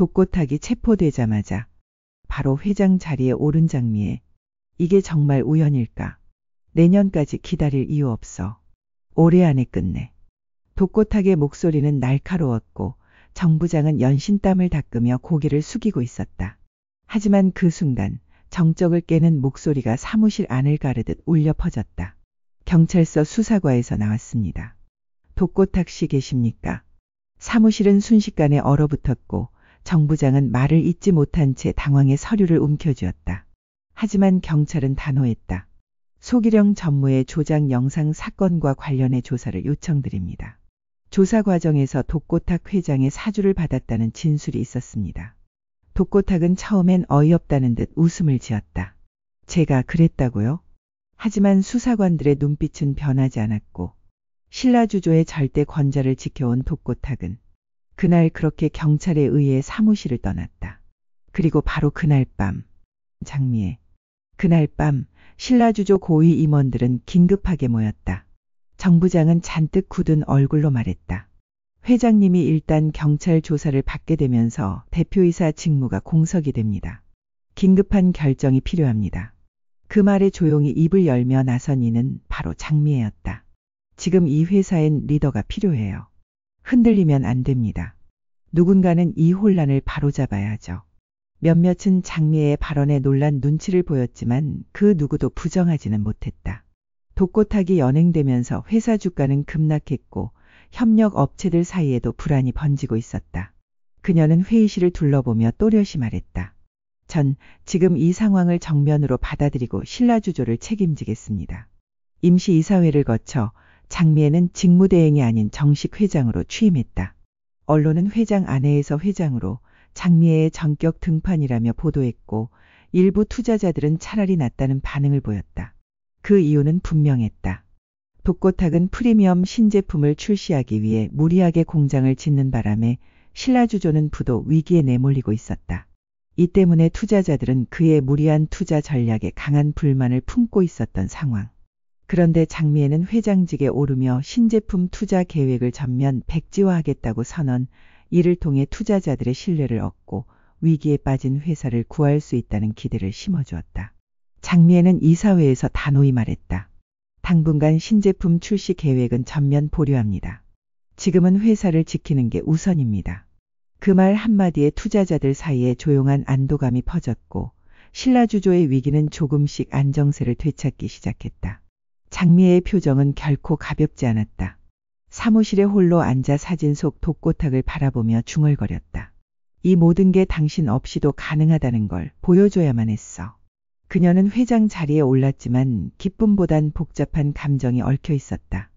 독고탁이 체포되자마자 바로 회장 자리에 오른 장미애. 이게 정말 우연일까? 내년까지 기다릴 이유 없어. 올해 안에 끝내. 독고탁의 목소리는 날카로웠고 정 부장은 연신땀을 닦으며 고개를 숙이고 있었다. 하지만 그 순간 정적을 깨는 목소리가 사무실 안을 가르듯 울려 퍼졌다. 경찰서 수사과에서 나왔습니다. 독고탁 씨 계십니까? 사무실은 순식간에 얼어붙었고 정 부장은 말을 잇지 못한 채 당황해 서류를 움켜쥐었다. 하지만 경찰은 단호했다. 소기령 전무의 조작 영상 사건과 관련해 조사를 요청드립니다. 조사 과정에서 독고탁 회장의 사주를 받았다는 진술이 있었습니다. 독고탁은 처음엔 어이없다는 듯 웃음을 지었다. 제가 그랬다고요? 하지만 수사관들의 눈빛은 변하지 않았고 신라주조의 절대 권좌를 지켜온 독고탁은 그날 그렇게 경찰에 의해 사무실을 떠났다. 그리고 바로 그날 밤, 장미애. 그날 밤 신라주조 고위 임원들은 긴급하게 모였다. 정 부장은 잔뜩 굳은 얼굴로 말했다. 회장님이 일단 경찰 조사를 받게 되면서 대표이사 직무가 공석이 됩니다. 긴급한 결정이 필요합니다. 그 말에 조용히 입을 열며 나선 이는 바로 장미애였다. 지금 이 회사엔 리더가 필요해요. 흔들리면 안 됩니다. 누군가는 이 혼란을 바로잡아야 하죠. 몇몇은 장미애의 발언에 놀란 눈치를 보였지만 그 누구도 부정하지는 못했다. 독고탁이 연행되면서 회사 주가는 급락했고 협력 업체들 사이에도 불안이 번지고 있었다. 그녀는 회의실을 둘러보며 또렷이 말했다. 전 지금 이 상황을 정면으로 받아들이고 신라주조를 책임지겠습니다. 임시이사회를 거쳐 장미애는 직무대행이 아닌 정식 회장으로 취임했다. 언론은 회장 아내에서 회장으로 장미애의 전격 등판이라며 보도했고 일부 투자자들은 차라리 낫다는 반응을 보였다. 그 이유는 분명했다. 독고탁은 프리미엄 신제품을 출시하기 위해 무리하게 공장을 짓는 바람에 신라주조는 부도 위기에 내몰리고 있었다. 이 때문에 투자자들은 그의 무리한 투자 전략에 강한 불만을 품고 있었던 상황. 그런데 장미애는 회장직에 오르며 신제품 투자 계획을 전면 백지화하겠다고 선언, 이를 통해 투자자들의 신뢰를 얻고 위기에 빠진 회사를 구할 수 있다는 기대를 심어주었다. 장미애는 이사회에서 단호히 말했다. 당분간 신제품 출시 계획은 전면 보류합니다. 지금은 회사를 지키는 게 우선입니다. 그 말 한마디에 투자자들 사이에 조용한 안도감이 퍼졌고 신라주조의 위기는 조금씩 안정세를 되찾기 시작했다. 장미애의 표정은 결코 가볍지 않았다. 사무실에 홀로 앉아 사진 속 독고탁을 바라보며 중얼거렸다. 이 모든 게 당신 없이도 가능하다는 걸 보여줘야만 했어. 그녀는 회장 자리에 올랐지만 기쁨보단 복잡한 감정이 얽혀 있었다.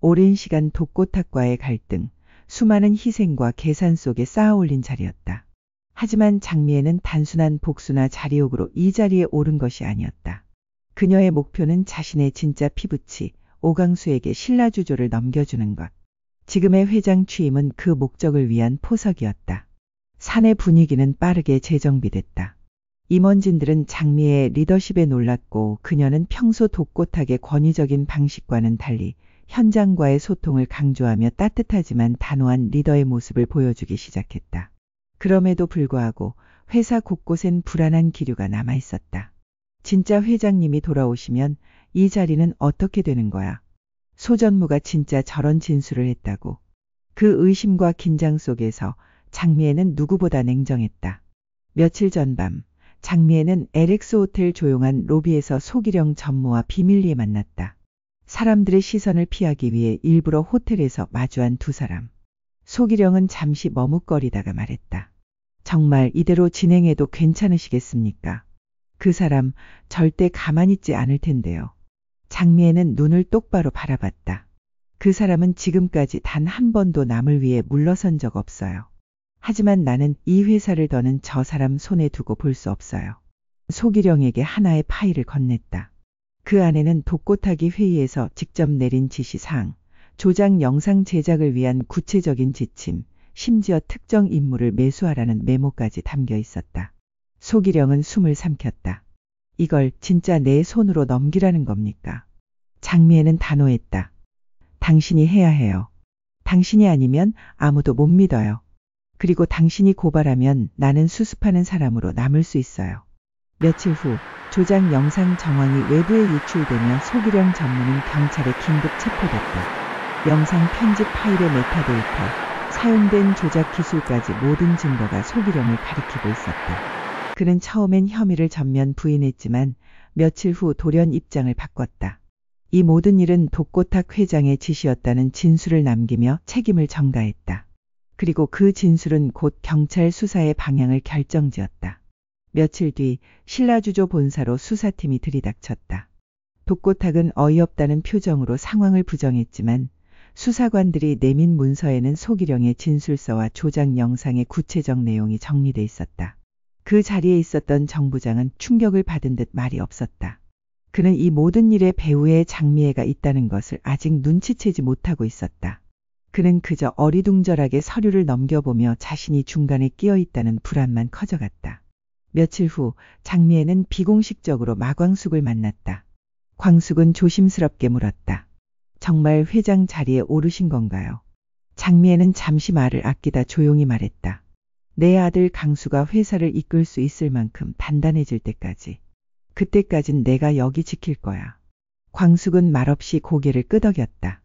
오랜 시간 독고탁과의 갈등, 수많은 희생과 계산 속에 쌓아올린 자리였다. 하지만 장미애는 단순한 복수나 자리욕으로 이 자리에 오른 것이 아니었다. 그녀의 목표는 자신의 진짜 피부치, 오강수에게 신라주조를 넘겨주는 것. 지금의 회장 취임은 그 목적을 위한 포석이었다. 사내 분위기는 빠르게 재정비됐다. 임원진들은 장미애의 리더십에 놀랐고 그녀는 평소 독고탁의 권위적인 방식과는 달리 현장과의 소통을 강조하며 따뜻하지만 단호한 리더의 모습을 보여주기 시작했다. 그럼에도 불구하고 회사 곳곳엔 불안한 기류가 남아있었다. 진짜 회장님이 돌아오시면 이 자리는 어떻게 되는 거야? 소 전무가 진짜 저런 진술을 했다고. 그 의심과 긴장 속에서 장미애는 누구보다 냉정했다. 며칠 전 밤 장미애는 LX 호텔 조용한 로비에서 소기령 전무와 비밀리에 만났다. 사람들의 시선을 피하기 위해 일부러 호텔에서 마주한 두 사람. 소기령은 잠시 머뭇거리다가 말했다. 정말 이대로 진행해도 괜찮으시겠습니까? 그 사람 절대 가만히 있지 않을 텐데요. 장미애는 눈을 똑바로 바라봤다. 그 사람은 지금까지 단 한 번도 남을 위해 물러선 적 없어요. 하지만 나는 이 회사를 더는 저 사람 손에 두고 볼 수 없어요. 소기령에게 하나의 파일을 건넸다. 그 안에는 독고탁이 회의에서 직접 내린 지시사항, 조작 영상 제작을 위한 구체적인 지침, 심지어 특정 인물을 매수하라는 메모까지 담겨 있었다. 소기령은 숨을 삼켰다. 이걸 진짜 내 손으로 넘기라는 겁니까? 장미애는 단호했다. 당신이 해야 해요. 당신이 아니면 아무도 못 믿어요. 그리고 당신이 고발하면 나는 수습하는 사람으로 남을 수 있어요. 며칠 후 조작 영상 정황이 외부에 유출되며 소기령 전무는 경찰에 긴급 체포됐다. 영상 편집 파일의 메타데이터, 사용된 조작 기술까지 모든 증거가 소기령을 가리키고 있었다. 그는 처음엔 혐의를 전면 부인했지만 며칠 후 돌연 입장을 바꿨다. 이 모든 일은 독고탁 회장의 지시였다는 진술을 남기며 책임을 전가했다. 그리고 그 진술은 곧 경찰 수사의 방향을 결정지었다. 며칠 뒤 신라주조 본사로 수사팀이 들이닥쳤다. 독고탁은 어이없다는 표정으로 상황을 부정했지만 수사관들이 내민 문서에는 소기령의 진술서와 조작 영상의 구체적 내용이 정리돼 있었다. 그 자리에 있었던 정부장은 충격을 받은 듯 말이 없었다. 그는 이 모든 일에 배후에 장미애가 있다는 것을 아직 눈치채지 못하고 있었다. 그는 그저 어리둥절하게 서류를 넘겨보며 자신이 중간에 끼어 있다는 불안만 커져갔다. 며칠 후 장미애는 비공식적으로 마광숙을 만났다. 광숙은 조심스럽게 물었다. 정말 회장 자리에 오르신 건가요? 장미애는 잠시 말을 아끼다 조용히 말했다. 내 아들 강수가 회사를 이끌 수 있을 만큼 단단해질 때까지. 그때까진 내가 여기 지킬 거야. 광숙은 말없이 고개를 끄덕였다.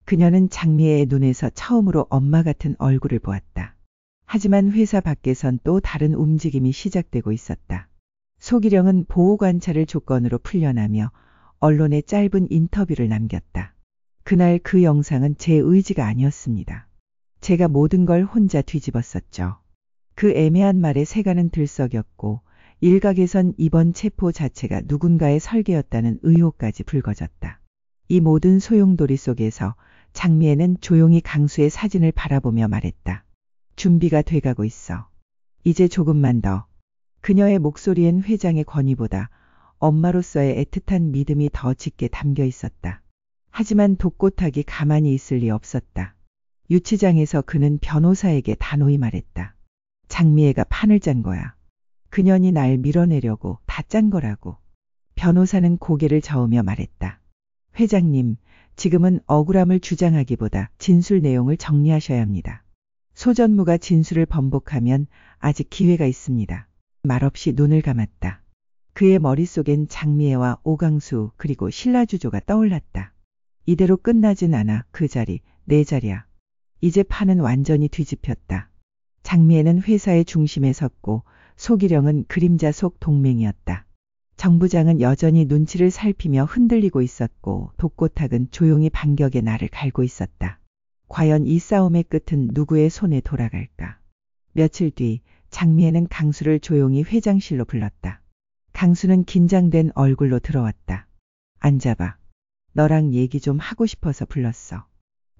그녀는 장미애의 눈에서 처음으로 엄마 같은 얼굴을 보았다. 하지만 회사 밖에선 또 다른 움직임이 시작되고 있었다. 소기령은 보호관찰을 조건으로 풀려나며 언론에 짧은 인터뷰를 남겼다. 그날 그 영상은 제 의지가 아니었습니다. 제가 모든 걸 혼자 뒤집었었죠. 그 애매한 말에 세간은 들썩였고 일각에선 이번 체포 자체가 누군가의 설계였다는 의혹까지 불거졌다. 이 모든 소용돌이 속에서 장미애는 조용히 강수의 사진을 바라보며 말했다. 준비가 돼가고 있어. 이제 조금만 더. 그녀의 목소리엔 회장의 권위보다 엄마로서의 애틋한 믿음이 더 짙게 담겨 있었다. 하지만 독고탁이 가만히 있을 리 없었다. 유치장에서 그는 변호사에게 단호히 말했다. 장미애가 판을 짠 거야. 그년이 날 밀어내려고 다 짠 거라고. 변호사는 고개를 저으며 말했다. 회장님, 지금은 억울함을 주장하기보다 진술 내용을 정리하셔야 합니다. 소 전무가 진술을 번복하면 아직 기회가 있습니다. 말없이 눈을 감았다. 그의 머릿속엔 장미애와 오강수 그리고 신라주조가 떠올랐다. 이대로 끝나진 않아. 그 자리, 내 자리야. 이제 판은 완전히 뒤집혔다. 장미애는 회사의 중심에 섰고 소기령은 그림자 속 동맹이었다. 정부장은 여전히 눈치를 살피며 흔들리고 있었고 독고탁은 조용히 반격의 날을 갈고 있었다. 과연 이 싸움의 끝은 누구의 손에 돌아갈까? 며칠 뒤 장미애는 강수를 조용히 회장실로 불렀다. 강수는 긴장된 얼굴로 들어왔다. 앉아봐. 너랑 얘기 좀 하고 싶어서 불렀어.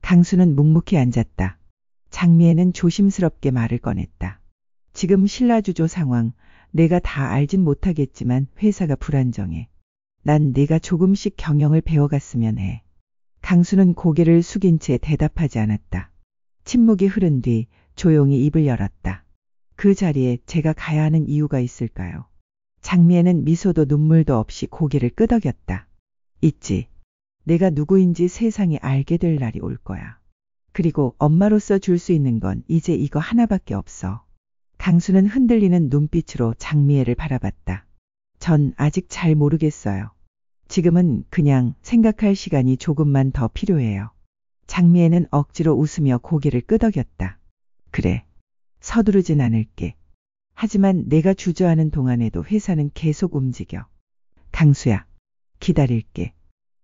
강수는 묵묵히 앉았다. 장미애는 조심스럽게 말을 꺼냈다. 지금 신라주조 상황, 내가 다 알진 못하겠지만 회사가 불안정해. 난 네가 조금씩 경영을 배워갔으면 해. 강수는 고개를 숙인 채 대답하지 않았다. 침묵이 흐른 뒤 조용히 입을 열었다. 그 자리에 제가 가야 하는 이유가 있을까요? 장미애는 미소도 눈물도 없이 고개를 끄덕였다. 있지. 내가 누구인지 세상이 알게 될 날이 올 거야. 그리고 엄마로서 줄 수 있는 건 이제 이거 하나밖에 없어. 강수는 흔들리는 눈빛으로 장미애를 바라봤다. 전 아직 잘 모르겠어요. 지금은 그냥 생각할 시간이 조금만 더 필요해요. 장미애는 억지로 웃으며 고개를 끄덕였다. 그래. 서두르진 않을게. 하지만 내가 주저하는 동안에도 회사는 계속 움직여. 강수야. 기다릴게.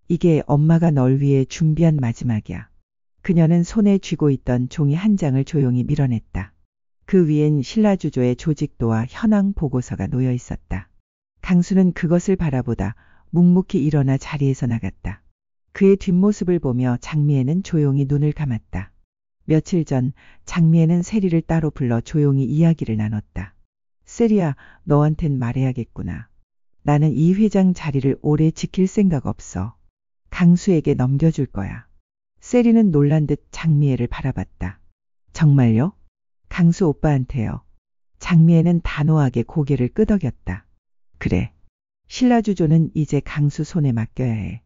이게 엄마가 널 위해 준비한 마지막이야. 그녀는 손에 쥐고 있던 종이 한 장을 조용히 밀어냈다. 그 위엔 신라주조의 조직도와 현황 보고서가 놓여 있었다. 강수는 그것을 바라보다 묵묵히 일어나 자리에서 나갔다. 그의 뒷모습을 보며 장미애는 조용히 눈을 감았다. 며칠 전 장미애는 세리를 따로 불러 조용히 이야기를 나눴다. 세리야, 너한텐 말해야겠구나. 나는 이 회장 자리를 오래 지킬 생각 없어. 강수에게 넘겨줄 거야. 세리는 놀란 듯 장미애를 바라봤다. 정말요? 강수 오빠한테요. 장미애는 단호하게 고개를 끄덕였다. 그래. 신라주조는 이제 강수 손에 맡겨야 해.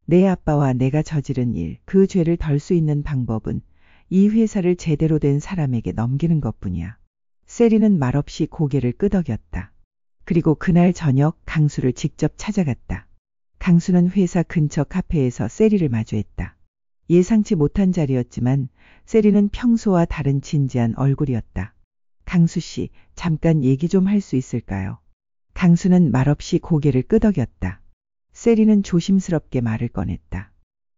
내 아빠와 내가 저지른 일, 그 죄를 덜 수 있는 방법은 이 회사를 제대로 된 사람에게 넘기는 것뿐이야. 세리는 말없이 고개를 끄덕였다. 그리고 그날 저녁 강수를 직접 찾아갔다. 강수는 회사 근처 카페에서 세리를 마주했다. 예상치 못한 자리였지만 세리는 평소와 다른 진지한 얼굴이었다. 강수 씨, 잠깐 얘기 좀 할 수 있을까요? 강수는 말없이 고개를 끄덕였다. 세리는 조심스럽게 말을 꺼냈다.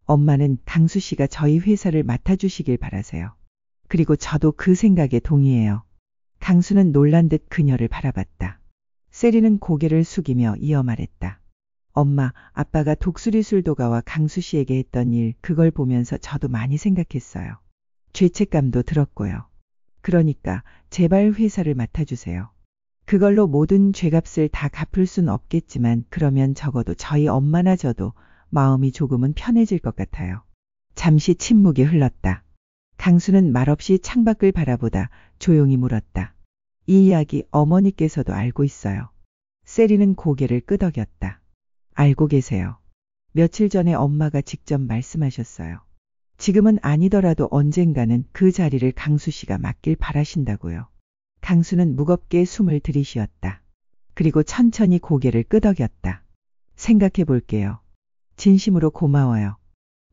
엄마는 강수 씨가 저희 회사를 맡아주시길 바라세요. 그리고 저도 그 생각에 동의해요. 강수는 놀란 듯 그녀를 바라봤다. 세리는 고개를 숙이며 이어 말했다. 엄마, 아빠가 독수리 술도가와 강수 씨에게 했던 일, 그걸 보면서 저도 많이 생각했어요. 죄책감도 들었고요. 그러니까 제발 회사를 맡아주세요. 그걸로 모든 죄값을 다 갚을 순 없겠지만 그러면 적어도 저희 엄마나 저도 마음이 조금은 편해질 것 같아요. 잠시 침묵이 흘렀다. 강수는 말없이 창밖을 바라보다 조용히 물었다. 이 이야기 어머니께서도 알고 있어요. 세리는 고개를 끄덕였다. 알고 계세요. 며칠 전에 엄마가 직접 말씀하셨어요. 지금은 아니더라도 언젠가는 그 자리를 강수 씨가 맡길 바라신다고요. 강수는 무겁게 숨을 들이쉬었다. 그리고 천천히 고개를 끄덕였다. 생각해 볼게요. 진심으로 고마워요.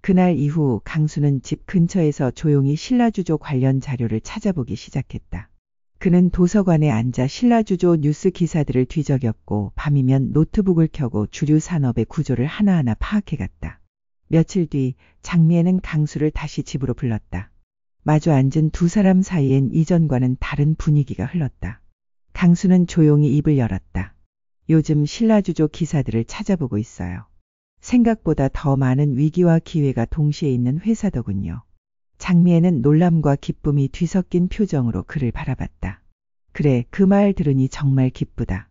그날 이후 강수는 집 근처에서 조용히 신라주조 관련 자료를 찾아보기 시작했다. 그는 도서관에 앉아 신라주조 뉴스 기사들을 뒤적였고 밤이면 노트북을 켜고 주류 산업의 구조를 하나하나 파악해갔다. 며칠 뒤 장미애는 강수를 다시 집으로 불렀다. 마주 앉은 두 사람 사이엔 이전과는 다른 분위기가 흘렀다. 강수는 조용히 입을 열었다. 요즘 신라주조 기사들을 찾아보고 있어요. 생각보다 더 많은 위기와 기회가 동시에 있는 회사더군요. 장미애는 놀람과 기쁨이 뒤섞인 표정으로 그를 바라봤다. 그래, 그 말 들으니 정말 기쁘다.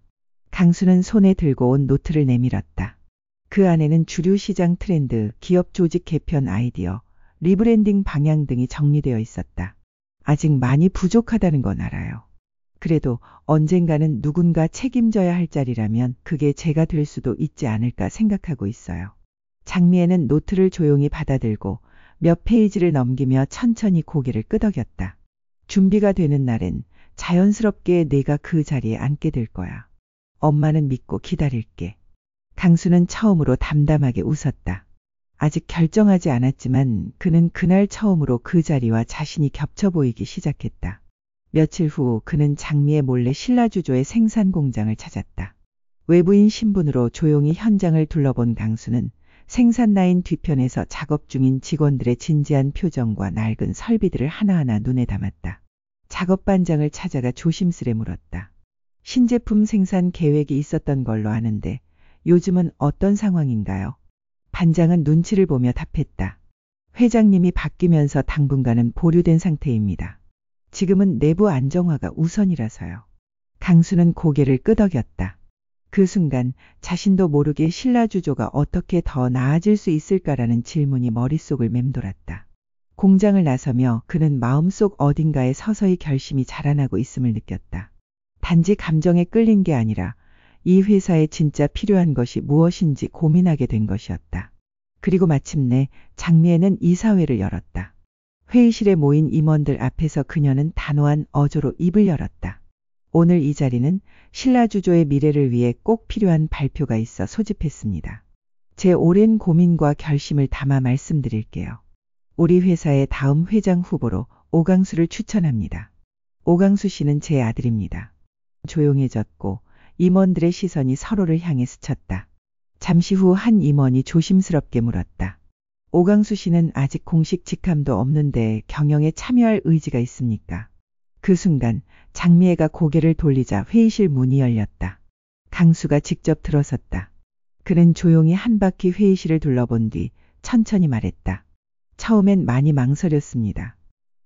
강수는 손에 들고 온 노트를 내밀었다. 그 안에는 주류 시장 트렌드, 기업 조직 개편 아이디어, 리브랜딩 방향 등이 정리되어 있었다. 아직 많이 부족하다는 건 알아요. 그래도 언젠가는 누군가 책임져야 할 자리라면 그게 제가 될 수도 있지 않을까 생각하고 있어요. 장미애는 노트를 조용히 받아들고 몇 페이지를 넘기며 천천히 고개를 끄덕였다. 준비가 되는 날엔 자연스럽게 내가 그 자리에 앉게 될 거야. 엄마는 믿고 기다릴게. 강수는 처음으로 담담하게 웃었다. 아직 결정하지 않았지만 그는 그날 처음으로 그 자리와 자신이 겹쳐 보이기 시작했다. 며칠 후 그는 장미애 몰래 신라주조의 생산 공장을 찾았다. 외부인 신분으로 조용히 현장을 둘러본 강수는 생산 라인 뒤편에서 작업 중인 직원들의 진지한 표정과 낡은 설비들을 하나하나 눈에 담았다. 작업 반장을 찾아가 조심스레 물었다. 신제품 생산 계획이 있었던 걸로 아는데 요즘은 어떤 상황인가요? 반장은 눈치를 보며 답했다. 회장님이 바뀌면서 당분간은 보류된 상태입니다. 지금은 내부 안정화가 우선이라서요. 강수는 고개를 끄덕였다. 그 순간 자신도 모르게 신라주조가 어떻게 더 나아질 수 있을까라는 질문이 머릿속을 맴돌았다. 공장을 나서며 그는 마음속 어딘가에 서서히 결심이 자라나고 있음을 느꼈다. 단지 감정에 끌린 게 아니라 이 회사에 진짜 필요한 것이 무엇인지 고민하게 된 것이었다. 그리고 마침내 장미애는 이사회를 열었다. 회의실에 모인 임원들 앞에서 그녀는 단호한 어조로 입을 열었다. 오늘 이 자리는 신라주조의 미래를 위해 꼭 필요한 발표가 있어 소집했습니다. 제 오랜 고민과 결심을 담아 말씀드릴게요. 우리 회사의 다음 회장 후보로 오강수를 추천합니다. 오강수 씨는 제 아들입니다. 조용해졌고 임원들의 시선이 서로를 향해 스쳤다. 잠시 후 한 임원이 조심스럽게 물었다. 오강수 씨는 아직 공식 직함도 없는데 경영에 참여할 의지가 있습니까? 그 순간 장미애가 고개를 돌리자 회의실 문이 열렸다. 강수가 직접 들어섰다. 그는 조용히 한 바퀴 회의실을 둘러본 뒤 천천히 말했다. 처음엔 많이 망설였습니다.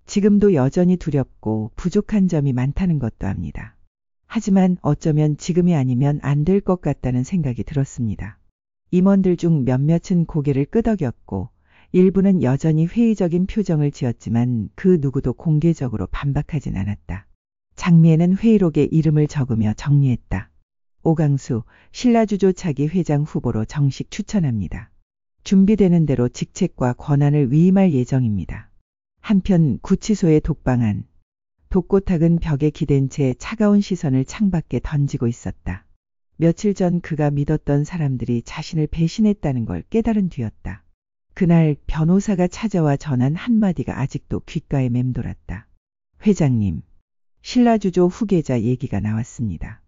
지금도 여전히 두렵고 부족한 점이 많다는 것도 압니다. 하지만 어쩌면 지금이 아니면 안 될 것 같다는 생각이 들었습니다. 임원들 중 몇몇은 고개를 끄덕였고 일부는 여전히 회의적인 표정을 지었지만 그 누구도 공개적으로 반박하진 않았다. 장미애는 회의록에 이름을 적으며 정리했다. 오강수, 신라주조 차기 회장 후보로 정식 추천합니다. 준비되는 대로 직책과 권한을 위임할 예정입니다. 한편 구치소의 독방 안. 독고탁은 벽에 기댄 채 차가운 시선을 창밖에 던지고 있었다. 며칠 전 그가 믿었던 사람들이 자신을 배신했다는 걸 깨달은 뒤였다. 그날 변호사가 찾아와 전한 한마디가 아직도 귓가에 맴돌았다. 회장님, 신라주조 후계자 얘기가 나왔습니다.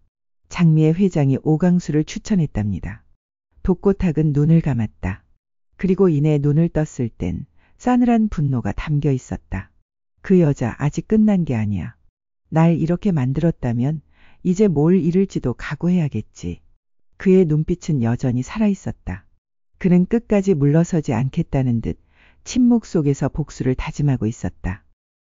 장미애 회장이 오강수를 추천했답니다. 독고탁은 눈을 감았다. 그리고 이내 눈을 떴을 땐 싸늘한 분노가 담겨 있었다. 그 여자 아직 끝난 게 아니야. 날 이렇게 만들었다면 이제 뭘 잃을지도 각오해야겠지. 그의 눈빛은 여전히 살아있었다. 그는 끝까지 물러서지 않겠다는 듯 침묵 속에서 복수를 다짐하고 있었다.